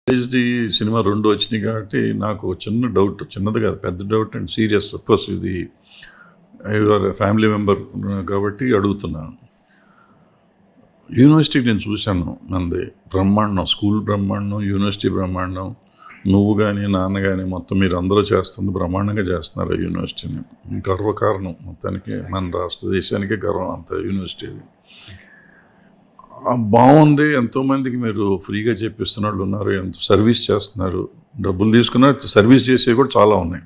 The cinema 2 వచ్చినాయి కాబట్టి నాకు చిన్న డౌట్, చిన్నది కాదు పెద్ద డౌట్ అండ్ సీరియస్. అఫ్కోర్స్ ఇది యువర్ ఫ్యామిలీ మెంబర్ కాబట్టి అడుగుతున్నాను. యూనివర్సిటీ నేను చూశాను, మనది బ్రహ్మాండం, స్కూల్ బ్రహ్మాండం, యూనివర్సిటీ బ్రహ్మాండం. నువ్వు కానీ నాన్న కానీ మొత్తం మీరు అందరూ చేస్తుంది బ్రహ్మాండంగా చేస్తున్నారు ఆ యూనివర్సిటీని. గర్వకారణం మొత్తానికి, మన రాష్ట్ర దేశానికే గర్వం అంత యూనివర్సిటీ. బాగుంది, ఎంతోమందికి మీరు ఫ్రీగా చెప్పిస్తున్న వాళ్ళు ఉన్నారు, ఎంత సర్వీస్ చేస్తున్నారు, డబ్బులు తీసుకున్నారు, సర్వీస్ చేసేవి కూడా చాలా ఉన్నాయి.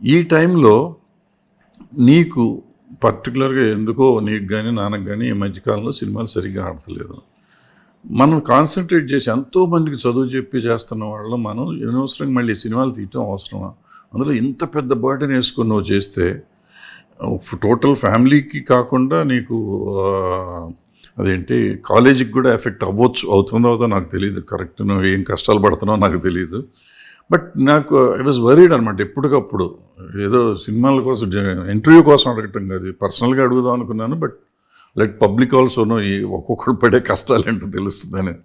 ఈ టైంలో నీకు పర్టికులర్గా ఎందుకో నీకు కానీ నాన్నకు కానీ ఈ మధ్యకాలంలో సినిమాలు సరిగ్గా ఆడతలేదు. మనం కాన్సన్ట్రేట్ చేసి ఎంతోమందికి చదువు చెప్పి చేస్తున్న వాళ్ళు మనం అనవసరంగా మళ్ళీ సినిమాలు తీయటం అవసరమా? అందులో ఇంత పెద్ద బర్డెన్ వేసుకొని నువ్వు చేస్తే టోటల్ ఫ్యామిలీకి కాకుండా నీకు అదేంటి కాలేజీకి కూడా ఎఫెక్ట్ అవుతుందో నాకు తెలియదు. కరెక్ట్, నువ్వు ఏం కష్టాలు పడుతున్నావు నాకు తెలియదు. బట్ నాకు ఐ వాజ్ వరీడ్ అనమాట. ఎప్పటికప్పుడు ఏదో సినిమాల కోసం ఇంటర్వ్యూ కోసం అడగటం కాదు, పర్సనల్గా అడుగుదాం అనుకున్నాను. But like public also know ఈ ఒక్కొక్కరు పడే కష్టాలు ఏంటో తెలుస్తుందని.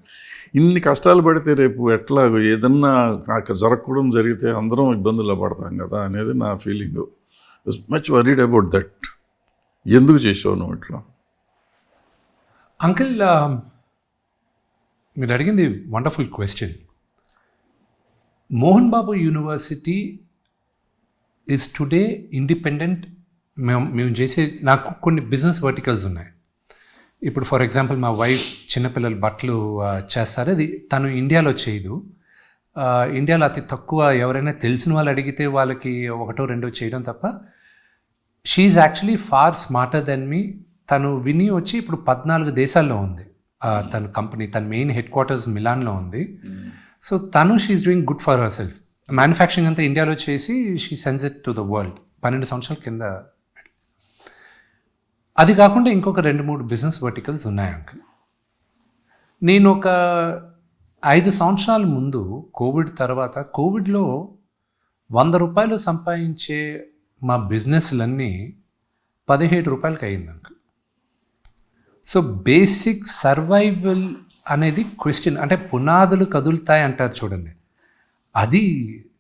ఇన్ని కష్టాలు పడితే రేపు ఎట్లా ఏదన్నా జరగకూడదు, జరిగితే అందరం ఇబ్బందుల్లో పడతాం కదా అనేది నా feeling. Was much worried about that. ఎందుకు చేసావు నువ్వు ఇట్లా? అంకిల్, మీరు అడిగింది wonderful question. Mohan Babu university is today independent. మేము చేసే, నాకు కొన్ని బిజినెస్ వర్టికల్స్ ఉన్నాయి. ఇప్పుడు ఫర్ ఎగ్జాంపుల్ మా వైఫ్ చిన్నపిల్లల బట్టలు చేస్తారు, అది తను ఇండియాలో చేయదు. ఇండియాలో అతి తక్కువ, ఎవరైనా తెలిసిన వాళ్ళు అడిగితే వాళ్ళకి 1-2 చేయడం తప్ప. She actually far smarter than me. తను విని వచ్చి ఇప్పుడు 14 దేశాల్లో ఉంది తన కంపెనీ. తన మెయిన్ హెడ్ క్వార్టర్స్ మిలాన్లో ఉంది. సో తను she's doing good for herself. Manufacturing అంతా ఇండియాలో చేసి she sends it to the world. 12 సంవత్సరాల కింద. అది కాకుండా ఇంకొక 2-3 బిజినెస్ వర్టికల్స్ ఉన్నాయి అంకుల్. నేను ఒక 5 సంవత్సరాల ముందు, కోవిడ్ తర్వాత, కోవిడ్లో 100 రూపాయలు సంపాదించే మా బిజినెస్లన్నీ 17 రూపాయలకి అయ్యింది అంకుల్. సో బేసిక్ సర్వైవల్ అనేది క్వశ్చన్, అంటే పునాదులు కదులుతాయి అంటారు చూడండి, అది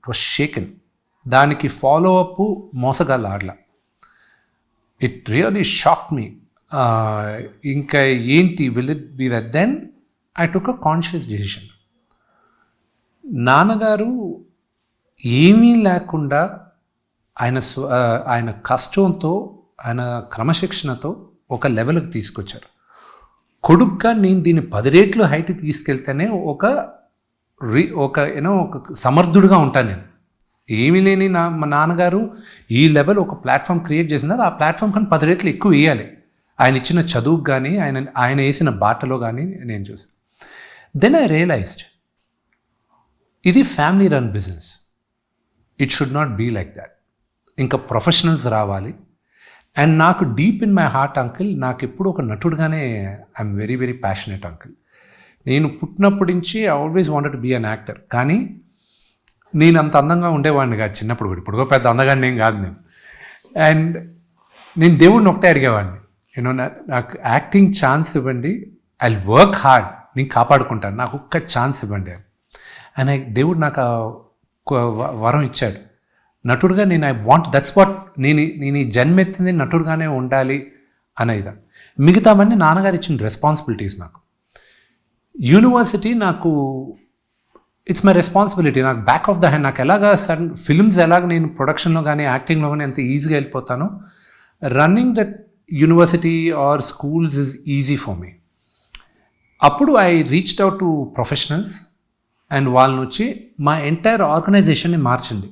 వాస్ షేకెన్. దానికి ఫాలో అప్ మోసగాళ్ళు ఆడలా. It really shock me. ఇంకా ఏంటి, will it be that? Then I took a conscious decision. నాన్నగారు ఏమీ లేకుండా ఆయన కష్టంతో, ఆయన క్రమశిక్షణతో ఒక లెవెల్కి తీసుకొచ్చారు. కొడుగ్గా నేను దీన్ని 10 రెట్లు హైట్ తీసుకెళ్తేనే ఒక సమర్థుడిగా ఉంటాను నేను. ఏమీ లేని మా నాన్నగారు ఈ లెవెల్ ఒక ప్లాట్ఫామ్ క్రియేట్ చేసింది. ఆ ప్లాట్ఫామ్ కానీ 10 రెట్లు ఎక్కువ వేయాలి. ఆయన ఇచ్చిన చదువుకు కానీ, ఆయన వేసిన బాటలో కానీ నేను చూసాను. దెన్ ఐ రియలైజ్డ్, ఇది family run business. It should not be like that. ఇంకా ప్రొఫెషనల్స్ రావాలి. అండ్ నాకు deep in my heart uncle, నాకు ఎప్పుడు ఒక నటుడుగానే I'm very very passionate uncle. నేను పుట్టినప్పటి నుంచి I always wanted to be an actor. కానీ నేను అంత అందంగా ఉండేవాడిని కాదు చిన్నప్పుడు కూడా. ఇప్పుడు పెద్ద అందగాడిని ఏం కాదు నేను. అండ్ నేను దేవుడిని ఒకటే అడిగేవాడిని, నాకు యాక్టింగ్ ఛాన్స్ ఇవ్వండి, ఐ వర్క్ హార్డ్, నేను కాపాడుకుంటాను, నాకు ఒక్క ఛాన్స్ ఇవ్వండి అని. అండ్ దేవుడు నాకు వరం ఇచ్చాడు. నటుడుగా నేను ఐ వాంట్, దట్స్ వాట్, నేను ఈ జన్మెత్తింది నటుడుగానే ఉండాలి అనేది. మిగతావన్నీ నాన్నగారు ఇచ్చిన రెస్పాన్సిబిలిటీస్. నాకు యూనివర్సిటీ, నాకు ఇట్స్ మై రెస్పాన్సిబిలిటీ. నాకు బ్యాక్ ఆఫ్ ద హ్యాండ్. నాకు ఎలాగా సడన్ ఫిల్మ్స్ ఎలాగ నేను ప్రొడక్షన్లో కానీ యాక్టింగ్లో కానీ ఎంత ఈజీగా వెళ్ళిపోతానో, running that university or schools is easy for me. అప్పుడు I reached out to professionals and వాళ్ళని వచ్చి మా ఎంటైర్ ఆర్గనైజేషన్ని మార్చండి.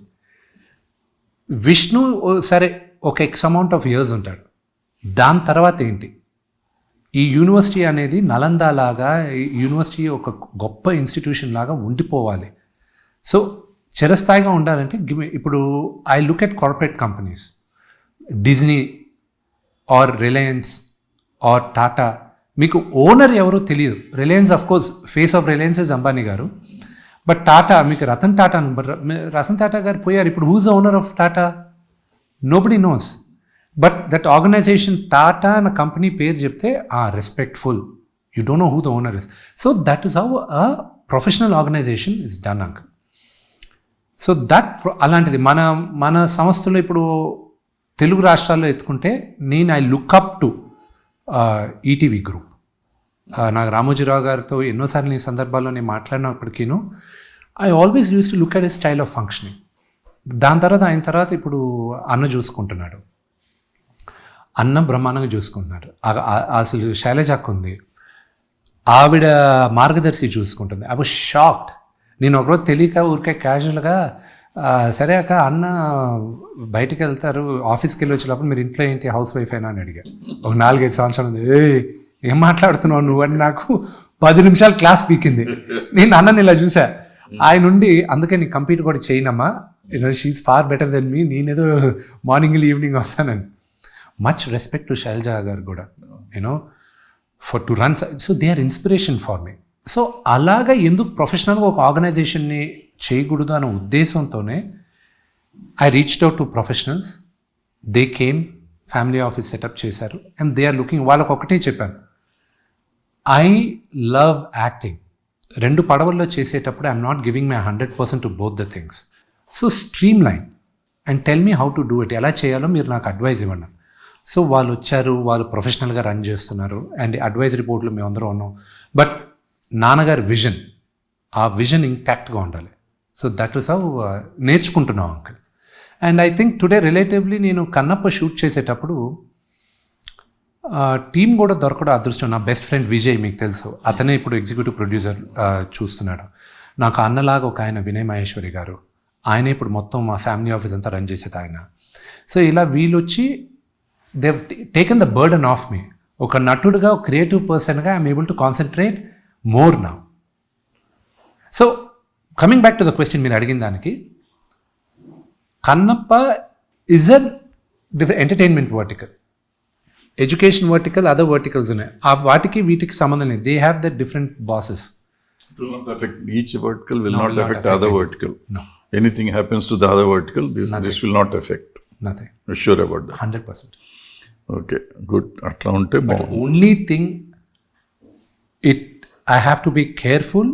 విష్ణు సరే ఒక ఎక్స్ అమౌంట్ ఆఫ్ ఇయర్స్ ఉంటాడు, దాని తర్వాత ఏంటి? ఈ యూనివర్సిటీ అనేది నలంద లాగా, యూనివర్సిటీ ఒక గొప్ప ఇన్స్టిట్యూషన్ లాగా ఉండిపోవాలి. సో చిరస్థాయిగా ఉండాలంటే ఇప్పుడు I look at corporate companies, Disney or Reliance or Tata. మీకు ఓనర్ ఎవరో తెలియదు. Reliance of course face of Reliance is Ambani గారు. బట్ టాటా, మీకు రతన్ టాటా గారు పోయారు. ఇప్పుడు who's the owner of Tata? Nobody knows. But that organization Tata అన్న కంపెనీ పేరు చెప్తే respectful. You don't know who the owner is. So that is how a professional organization is done uncle. So that అలాంటిది మన సంస్థలో ఇప్పుడు తెలుగు రాష్ట్రాల్లో ఎత్తుకుంటే నేను I look up to ETV group. నాకు రామోజీరావు గారితో ఎన్నోసార్లు ఈ సందర్భాల్లో నేను మాట్లాడినప్పటికీను I always use to look at a style of functioning. దాని తర్వాత ఆయన తర్వాత ఇప్పుడు అన్న చూసుకుంటున్నాడు, అన్న బ్రహ్మాండంగా చూసుకుంటున్నాడు. అసలు శైలజాక్ ఉంది, ఆవిడ మార్గదర్శి చూసుకుంటుంది. I was shocked. నేను ఒకరోజు తెలియక ఊరికే క్యాజువల్గా సరే అక్క అన్న బయటికి వెళ్తారు ఆఫీస్కి వెళ్ళి వచ్చేటప్పుడు మీరు ఇంట్లో ఏంటి హౌస్ వైఫ్ అయినా అని అడిగాను. ఒక 4-5 సంవత్సరాలు ఉంది. ఏం మాట్లాడుతున్నావు నువ్వు అని నాకు 10 నిమిషాలు క్లాస్ పీకింది. నేను అన్నని ఇలా చూసా. ఆయన నుండి అందుకే నీకు కంప్లీట్ కూడా చేయనమ్మా, she's far better than me, నేనేదో మార్నింగ్ ఈవినింగ్ వస్తానని. మచ్ రెస్పెక్ట్ టు శైలజా గారు కూడా you know for to run. So they are inspiration for me. So అలాగా ఎందుకు ప్రొఫెషనల్గా ఒక ఆర్గనైజేషన్ని చేయకూడదు అనే ఉద్దేశంతోనే I reached out to professionals. They came, family office setup చేశారు అండ్ దే ఆర్ లుకింగ్. వాళ్ళకు ఒకటే చెప్పాను, ఐ లవ్ యాక్టింగ్. 2 పడవల్లో చేసేటప్పుడు I'm not giving my 100% to both the things. So stream line and tell me how to do it. ఎలా చేయాలో మీరు నాకు అడ్వైజ్ ఇవ్వండి. సో వాళ్ళు వచ్చారు, వాళ్ళు ప్రొఫెషనల్గా రన్ చేస్తున్నారు అండ్ అడ్వైజరీ బోర్డులో మేము అందరం ఉన్నాం. బట్ నాన్నగారి విజన్, ఆ విజన్ ఇంటాక్ట్గా ఉండాలి. సో దట్ ఈస్ హౌ నేర్చుకుంటున్నాం uncle. And I think today relatively నేను కన్నప్ప షూట్ చేసేటప్పుడు టీం కూడా దొరకడం అదృష్టం. నా బెస్ట్ ఫ్రెండ్ విజయ్, మీకు తెలుసు, అతనే ఇప్పుడు ఎగ్జిక్యూటివ్ ప్రొడ్యూసర్ చూస్తున్నాడు. నాకు అన్నలాగా ఒక ఆయన వినయ్ మహేశ్వరి గారు, ఆయన ఇప్పుడు మొత్తం మా ఫ్యామిలీ ఆఫీస్ అంతా రన్ చేసేది ఆయన. సో ఇలా వీళ్ళు వచ్చి they taken the burden of me. ఒక నటుడుగా, ఒక క్రియేటివ్ పర్సన్గా I'm able to concentrate more now. So coming back to the question మీరు అడిగిన దానికి, Kannappa is an entertainment vertical, education vertical, other verticals ఉన్నాయి. ఆ వాటికి వీటికి సంబంధం లేదు. They have the different bosses. It will not affect each vertical, will not affect the other vertical. No. Anything happens to the other vertical, this will not affect. Nothing. You're sure about that? 100%. Okay, good. అట్లా ఉంటే only thing I have to be careful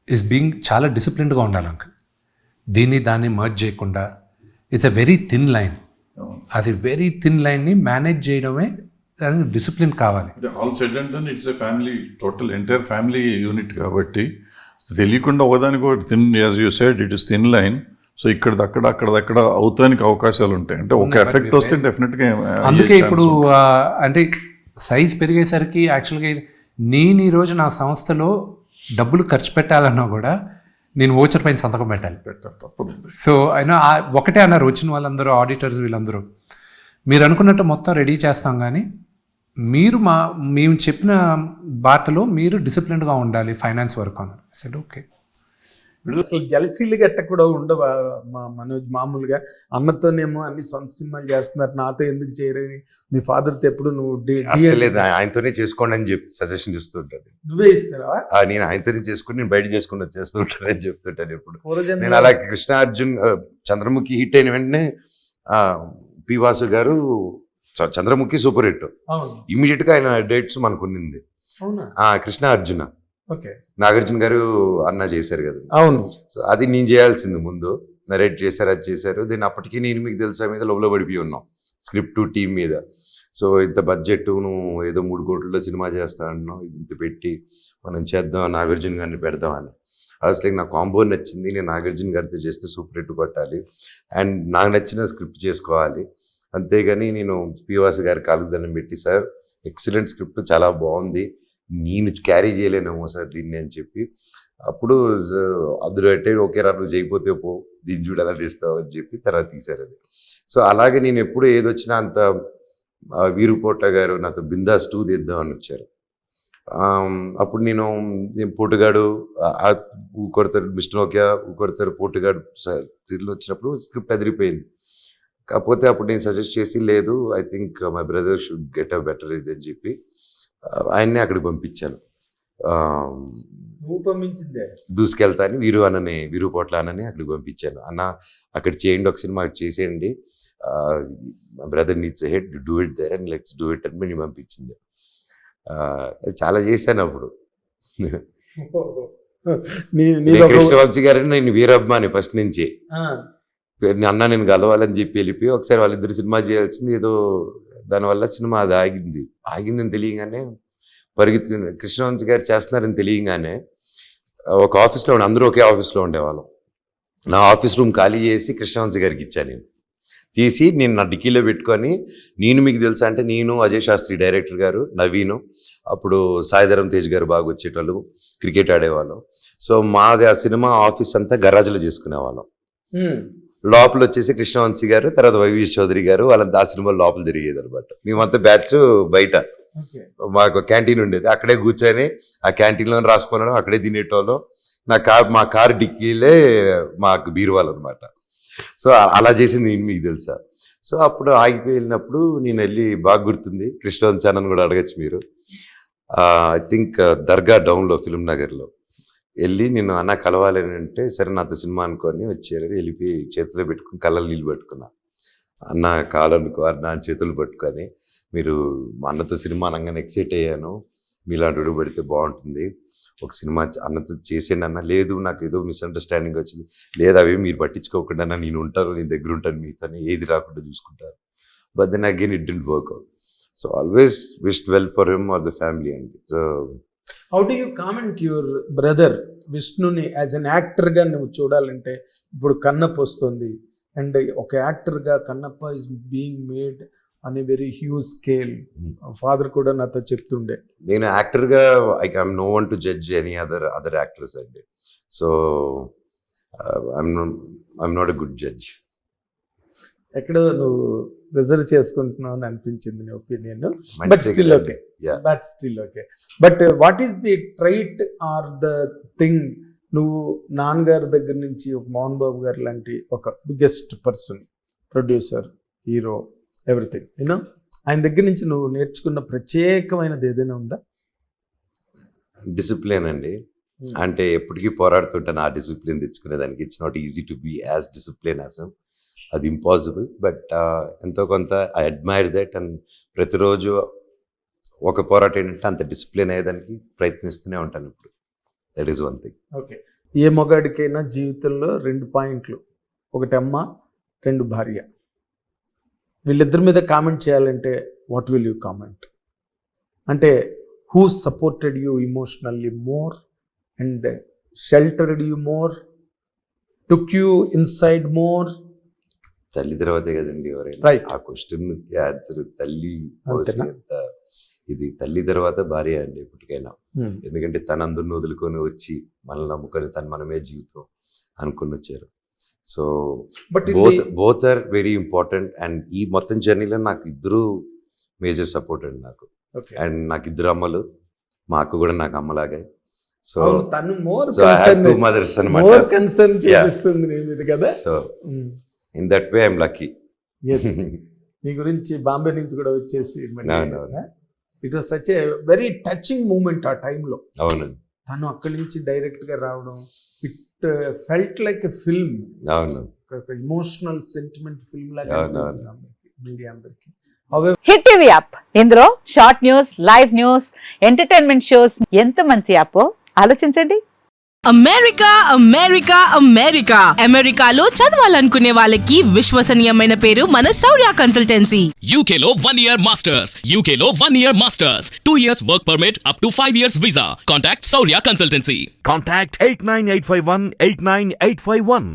is being చాలా డిసిప్లిన్డ్గా ఉండాలి uncle. దాన్ని merge చేయకుండా. It's a very thin line. అది very thin లైన్ని manage చేయడమే దానికి డిసిప్లిన్ కావాలి. All said and done it's a family, total entire family unit కాబట్టి తెలియకుండా ఒకదానికి ఒకటి thin, as you said it is thin line. So అక్కడదక్కడ అవుతానికి అవకాశాలు ఉంటాయి. అంటే ఒక ఎఫెక్ట్ వస్తే డెఫినెట్గా. అందుకే ఇప్పుడు అంటే సైజ్ పెరిగేసరికి యాక్చువల్గా నేను ఈరోజు నా సంస్థలో డబ్బులు ఖర్చు పెట్టాలన్నా కూడా నేను ఓచర్ పైన సంతకం పెట్టాలి. తప్పదు. సో అయినా ఒకటే అన్నారు వచ్చిన వాళ్ళందరూ, ఆడిటర్స్ వీళ్ళందరూ, మీరు అనుకున్నట్టు మొత్తం రెడీ చేస్తాం కానీ మేము చెప్పిన బాటలో మీరు డిసిప్లిన్డ్గా ఉండాలి ఫైనాన్స్ వరకు అన్నారు. సరే ఓకే. అసలు జలసీలు గట్ట కూడా ఉండవా మనోజ్? మామూలుగా అన్నతోనేమో అన్ని సొంత సినిమాలు చేస్తున్నారు, నాతో ఎందుకు చేయరని మీ ఫాదర్తో ఎప్పుడు నువ్వు లేదు ఆయనతోనే చేసుకోండి అని చెప్పి సజెషన్ ఇస్తుంటాను. నువ్వే ఇస్తావా? నేను ఆయనతోనే చేసుకుని నేను బయట చేసుకుని వచ్చేస్తుంటాను అని చెప్తుంటాను ఎప్పుడు. నేను అలా కృష్ణ అర్జున్ చంద్రముఖి హిట్ అయిన వెంటనే పి వాసు గారు చంద్రముఖి సూపర్ హిట్, ఇమీడియట్ గా ఆయన డేట్స్ మనకు ఉన్నింది. కృష్ణ అర్జున, నాగార్జున గారు అన్న చేశారు కదా. అవును. సో అది నేను చేయాల్సింది ముందు, నరేట్ చేశారు, అది చేశారు. దీన్ని అప్పటికి నేను మీకు తెలుసా మీద లోపల పడిపోయి ఉన్నాం స్క్రిప్ట్ టీం మీద. సో ఇంత బడ్జెట్, నువ్వు ఏదో 3 కోట్లలో సినిమా చేస్తా అంటున్నావు, ఇది ఇంత పెట్టి మనం చేద్దాం, నాగార్జున గారిని పెడదాం అని. అసలు నాకు కాంబో నచ్చింది, నేను నాగార్జున గారితో చేస్తే సూపర్ హిట్ కొట్టాలి అండ్ నాకు నచ్చిన స్క్రిప్ట్ చేసుకోవాలి. అంతేగాని నేను పివాస్ గారి కాలుకు దండం పెట్టి, సార్ ఎక్సలెంట్ స్క్రిప్ట్, చాలా బాగుంది, నేను క్యారీ చేయలేనేమో సార్ దీన్ని అని చెప్పి, అప్పుడు అందులో అంటే ఓకే రా నువ్వు చేయకపోతే పో, దీన్ని చూడు ఎలా తీస్తావు అని చెప్పి తర్వాత తీశారు అది. సో అలాగే నేను ఎప్పుడు ఏదొచ్చినా అంత వీరుపోట గారు నాతో బిందాస్ 2 తీద్దామని వచ్చారు. అప్పుడు నేను పోటుగాడు కొడతారు, మిస్టర్ ఓకే కొడతారు, పోటుగాడు సార్లు వచ్చినప్పుడు స్క్రిప్ట్ అదిరిపోయింది. కాకపోతే అప్పుడు నేను సజెస్ట్ చేసి, లేదు I think my brother should get a better ఇది అని చెప్పి ఆయన్ని అక్కడికి పంపించాను. దూసుకెళ్తా అని వీరుపోట్ల అన్నని అక్కడికి పంపించాను. అన్న అక్కడ చేయండి, ఒక సినిమా చేసేయండి, brother needs a head, do it there and let's do it అని నేను పంపించింది. చాలా చేశాను అప్పుడు. నీదొక కృష్ణవంశీ గారు నేను వీరభిమాని ఫస్ట్ నుంచి. అన్న నేను కలవాలని చెప్పి వెళ్ళిపోయి ఒకసారి వాళ్ళిద్దరు సినిమా చేయాల్సింది, ఏదో దానివల్ల సినిమా అది ఆగిందని తెలియగానే పరిగెత్తుకుని కృష్ణవంశీ గారు చేస్తున్నారని తెలియగానే ఒక ఆఫీస్లో అందరూ ఒకే ఆఫీస్లో ఉండేవాళ్ళం. నా ఆఫీస్ రూమ్ ఖాళీ చేసి కృష్ణవంశీ గారికి ఇచ్చాను. నేను తీసి నేను నా డిక్కీలో పెట్టుకొని, నేను మీకు తెలుసా అంటే నేను, అజయ్ శాస్త్రి డైరెక్టర్ గారు, నవీను, అప్పుడు సాయిధరం తేజ్ గారు బాగా వచ్చేటోళ్ళు, క్రికెట్ ఆడేవాళ్ళం. సో మాది ఆ సినిమా ఆఫీస్ అంతా గరాజులో చేసుకునేవాళ్ళం. లోపల వచ్చేసి కృష్ణవంశీ గారు, తర్వాత వైవీఎస్ చౌదరి గారు, వాళ్ళంతా ఆ సినిమా లోపల జరిగేది అనమాట. మేమంతా బ్యాచ్ బయట మాకు క్యాంటీన్ ఉండేది, అక్కడే కూర్చొని ఆ క్యాంటీన్లో రాసుకున్నాం, అక్కడే తినేటోళ్ళం. మా కార్ డిక్కీలే మాకు బీరువాళ్ళు అనమాట. సో అలా చేసింది నేను మీకు తెలుసా. సో అప్పుడు ఆగిపోయి వెళ్ళినప్పుడు నేను వెళ్ళి బాగా గుర్తుంది, కృష్ణవంశీ అన్నను కూడా అడగచ్చు మీరు, ఐ థింక్ దర్గా డౌన్లో ఫిల్మ్ నగర్లో వెళ్ళి నేను అన్న కలవాలి అని అంటే, సరే నాతో సినిమా అనుకొని వచ్చారు. వెళ్ళిపోయి చేతిలో పెట్టుకుని కళ్ళలో నీళ్ళు పెట్టుకున్నా, అన్న కాలనుకో అన్న అని చేతులు పట్టుకొని, మీరు మా అన్నతో సినిమా అనగానే ఎక్సైట్ అయ్యాను, మీలాంటి పెడితే బాగుంటుంది, ఒక సినిమా అన్నతో చేసేయండి అన్న. లేదు నాకు ఏదో మిస్అండర్స్టాండింగ్ వచ్చింది, లేదు అవి మీరు పట్టించుకోకుండా నేను ఉంటాను, నేను దగ్గర ఉంటాను, మీతో ఏది రాకుండా చూసుకుంటారు. But then again it didn't work out. So always wished well for him or the family అండి. So how do you comment your brother విష్ణుని యాజ్ అన్ యాక్టర్గా నువ్వు చూడాలంటే? ఇప్పుడు కన్నప్ప వస్తుంది, అండ్ ఒక యాక్టర్గా Kannappa is being made on a very huge scale. Father కూడా నాతో చెప్తుండే. నేను యాక్టర్గా I'm no one to judge any other actors అండి. So I'm not a good judge. ఎక్కడో నువ్వు రిజర్వ్ చేసుకుంటున్నావు అని అనిపించింది నీ opinion. But still okay, but what is the trait or the thing నువ్వు నాన్నగారి దగ్గర నుంచి ఒక మోహన్ బాబు గారు లాంటి ఒక biggest person, producer, hero, everything you know, ఆయన దగ్గర నుంచి నువ్వు నేర్చుకున్న ప్రత్యేకమైనది ఏదైనా ఉందా? డిసిప్లిన్ అండి. అంటే ఎప్పటికీ పోరాడుతుంటాను ఆ డిసిప్లిన్ తెచ్చుకునేదానికి. It's not easy to be as discipline as him, అది ఇంపాసిబుల్. బట్ ఎంతో కొంత ఐ అడ్మైర్ దట్. అండ్ ప్రతిరోజు ఒక పోరాటం ఏంటంటే అంత డిసిప్లిన్ అయ్యేదానికి ప్రయత్నిస్తూనే ఉంటాను ఇప్పుడు. That is one thing. Okay, ఏ మొగాడికైనా జీవితంలో 2 పాయింట్లు, ఒకటి అమ్మ, 2 భార్య. వీళ్ళిద్దరి మీద కామెంట్ చేయాలంటే వాట్ విల్ యూ కామెంట్? అంటే who supported you emotionally more and sheltered you more, took you inside more? తల్లి తర్వాతే కదండి ఎవరైనా. Right. ఆ క్వశ్చన్ ఆన్సర్ తల్లి ఇది తల్లి తర్వాత భార్య అండి ఎప్పటికైనా. ఎందుకంటే తన అందరిని వదులుకొని వచ్చి మనల్ని నమ్ముకొని తను మనమే జీవితం అనుకుని వచ్చారు. So both are very important. And ఈ మొత్తం జర్నీలో నాకు ఇద్దరు మేజర్ సపోర్ట్ అండి నాకు. అండ్ నాకు 2 అమ్మలు, మా అక్క కూడా నాకు అమ్మలాగే. సో తను మోర్ మదర్స్ అనమాట. మోర్ కన్సర్న్ చూపిస్తుంది నీ మీద కదా. So in that way I'm lucky. Yes, నీ గురించి బాంబే నుంచి కూడా వచ్చేసి it was such a very touching moment ఆ టైంలో. అవునండి. తను అక్కడి నుంచి డైరెక్ట్ గా రావడం, it felt like a film. అవును, ఇమోషనల్ సెంటిమెంట్ ఫిల్మ్ లాగా మీడియా అందరికి. హిట్ టీవీ యాప్, ఇందులో short news, live news, entertainment shows, ఎంత మంచి యాప్ ఆలోచించండి. అమెరికా అమెరికా అమెరికా అమెరికాలో చదవాలనుకునే వాళ్ళకి విశ్వసనీయమైన పేరు మన శౌర్య కన్సల్టెన్సీ. UK లో 1 year masters, UK లో 1 year masters, 2 years work permit up to 5 years visa. Contact Saurya Consultancy. Contact 89851 89851.